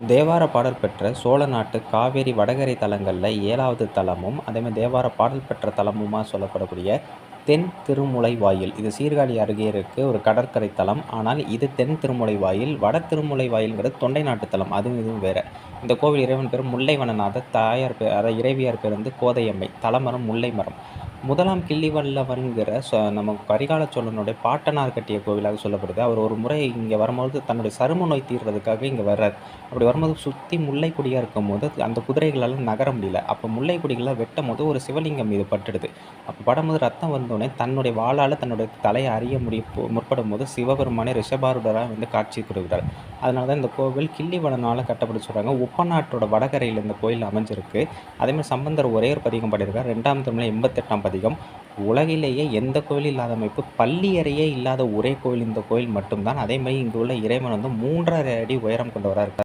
தேவார பாடல் பெற்ற சோழ நாட்டு காவேரி வடகரை தலங்கள்ல 7வது தலமும், அதேமாதிரி தேவார பாடல் பெற்ற தலமுமா சொல்லப்படக்கூடிய தென் திருமுலை வாயில். இது சீர்காழி அருகே இருக்கு. ஒரு கடற்கரை தலம். ஆனால் இது தென் திருமுலை வாயில். வட திருமுலை வாயில்ங்கிறது தொண்டை நாட்டு தலம். அதுவும் இதுவும் வேற. இந்த கோவில் இறைவன் பேர் முல்லைவனநாதர். தாயார் பேர், அதாவது இறைவியார் பேர் வந்து கோதையம்மை. தலமரம் முல்லை மரம். முதலாம் கிள்ளிவல்லவன்கிற நம்ம கரிகால சோழனுடைய பாட்டனார் கட்டிய கோவிலாக சொல்லப்படுது. அவர் ஒரு முறை இங்கே வரும்போது தன்னுடைய சரும நோய் தீர்றதுக்காக இங்கே வர்றார். அப்படி வரும்போது சுற்றி முல்லை கொடியாக இருக்கும்போது அந்த குதிரைகளால் நகர முடியல. அப்போ முல்லை கொடிகளை வெட்டும் போது ஒரு சிவலிங்கம் மீது பட்டுடுது. அப்போ படும்போது ரத்தம் வந்தோடனே தன்னுடைய வாளால் தன்னுடைய தலையை அறிய முற்படும் போது சிவபெருமானே ரிஷபாரூடராக வந்து காட்சி கொடுக்குறார். அதனால தான் இந்த கோவில் கிள்ளிவலனால் கட்டப்பட்டு சொல்கிறாங்க. உப்பநாட்டோட வடகரையில் இந்த கோயில் அமைஞ்சிருக்கு. அதேமாதிரி சம்பந்தர் ஒரே ஒரு பதிகம் பாடியிருக்கார். 2ஆம் திருமுறை 88ஆம் பதிகம். உலகிலேயே எந்த கோவில் இல்லாத அமைப்பு, பள்ளி அறையே இல்லாத ஒரே கோவில் இந்த கோயில் மட்டும்தான். அதேமாதிரி இங்கு உள்ள இறைவன் வந்து 3½ அடி உயரம் கொண்டவராக இருக்கார்.